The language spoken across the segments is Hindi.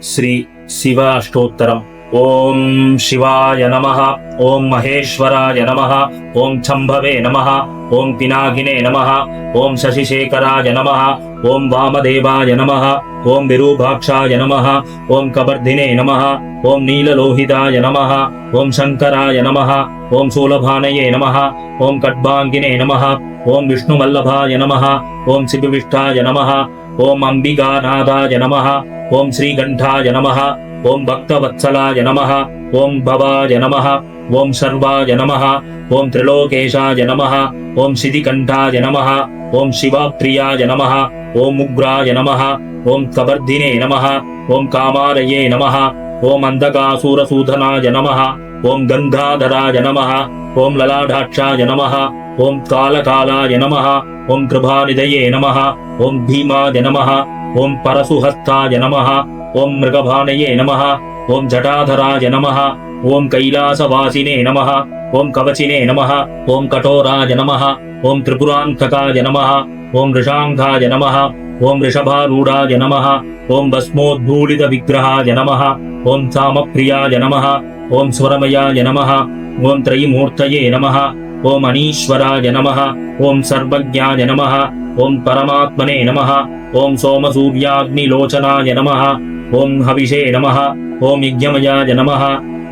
श्री शिव अष्टोत्तरम्। ओम शिवाय नमः, ओम महेश्वराय नमः, ओम शंभवे नमः, ओम पिनाकिने नमः, ओम शशिशेखराय नमः, ओम वामदेवाय नमः, ओम विरूपाक्षाय नमः, ओम कबर्दिने नमः, ओम नीललोहिताय नमः, ओम शंकराय नमः, ओम शूलभानये नमः, ओम कड्बांगिने नमः, ओम विष्णुवल्लभाय नमः, ओम शिवविष्ठाय नमः, ओम अंबिकानाथाय नमः, ओम श्रीकंठाय नमः, ओम भक्तवत्सलाय नमः, ओम भवाय नमः, ओम सर्वाय नमः, ओम त्रिलोकेशाय नमः, ओम शितिकंठाय नमः, ओम शिवप्रियाय नमः, ओम उग्राय नमः, ओम कबर्दिने नमः, ओम कामालये नमः, ओम अंधकासुरसूदनाय नमः, ओम गंगाधराय नमः, ओम ललाटाक्षाय नमः, ओम कालकालाय नमः, ओम कृपानिधये नमः, ओम भीमाय नमः, ओम परशुहस्ताय नमः, ओम मृगभानये नमः, ओम जटाधराय नमः, ओम कैलासवासिने नमः, ओम कवचिने नमः, ओम कठोराय नमः, ओम त्रिपुरान्तकाय नमः, ओम वृषांगाय नमः, ओम वृषभारूढ़ाय नमः, ओम भस्मोद्भूलित विग्रहाय नमः, ओम सामप्रियाय नमः, ओम स्वरमयाय नमः, ओम त्रयीमूर्तये नमः, ओम अनीश्वराय नमः, ओम सर्वज्ञाय नमः, ओम परमात्मने नमः, ओम सोमसूर्याग्निलोचनाय नमः, ओम हविषे नमः, ओम यज्ञमयाय नमः,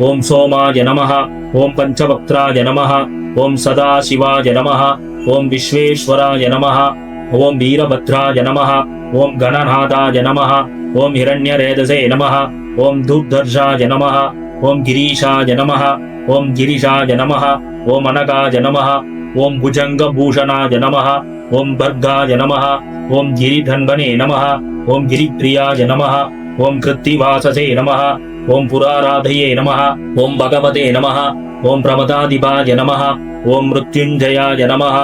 ओम सोमाय नमः, ओम पंचवक्त्राय नमः, ओम सदाशिवाय नमः, ओम विश्वेश्वराय नमः, ओम वीरभद्राय नमः, ओम गणनाथाय नमः, ओम हिरण्यरेतसे नमः, ओम दुर्धर्षाय नमः, ओम गिरीशाय नमः, ओम गिरिशाय नमः, ओम अनगाय नमः, ओम भुजंगभूषणाय नमः, ओम भर्गाय नमः, ओम गिरिधन्वने नमः, ओम गिरिप्रियाय नमः, ओम कृत्तिवाससे नमः, ओम पुराराधये नमः, ओम भगवते नमः, ओम प्रमदाधिपाय नमः, ओम मृत्युंजयाय नमः,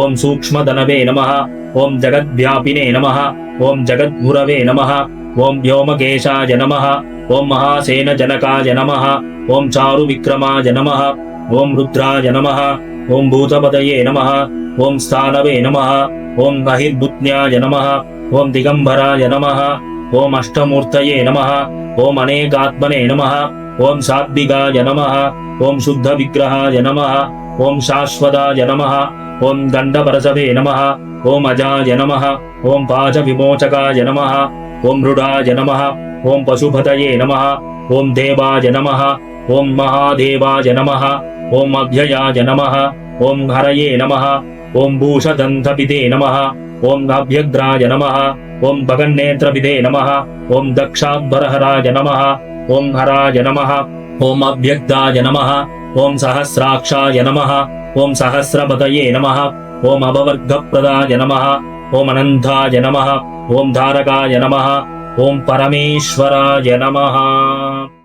ओम सूक्ष्मधनवे नमः, ओम जगद्व्यापिने नमः, ओम जगद्गुरवे नमः, ओम व्योमकेशाय नमः, ओम महासेनजनकाय नमः, ओम चारुविक्रमाय नमः, ओम रुद्राय नमः, ओम भूतपतये नमः, ओम स्थानवे नमः, ओम बहिर्भुत्न्याय नमः, ओम दिगंबराय नमः, ओम अष्टमूर्तये नमः, ओम अनेकात्मने नमः, ओम सात्विकाय नमः, ओम शुद्ध विग्रहाय नमः, ओम शाश्वताय नमः, ओम दंडपरसवे नमः, ओम अजाय नमः, ओम पाशविमोचकाय नमः, ओम मृडाय नमः, ओम पशुपतये नमः, ओम देवाय नमः, ओम महादेवाय नमः, ओम अभ्ययाय नमः, ओम हरये नमः, ओम भूषदन्तपिते नमः, ओम अभ्यग्राय नमः, ओम भगन्नेत्रपिते नमः, ओम दक्षाध्वरहराय नमः, ओम हराय नमः, ओम अभ्यग्धाय नमः, ओम सहस्राक्षाय नमः, ओम सहस्रपतये नमः, ओम अभवर्गप्रदाय नमः, ओम अनंताय नमः, ओम धारकाय नमः, ओम परमेश्वराय नमः।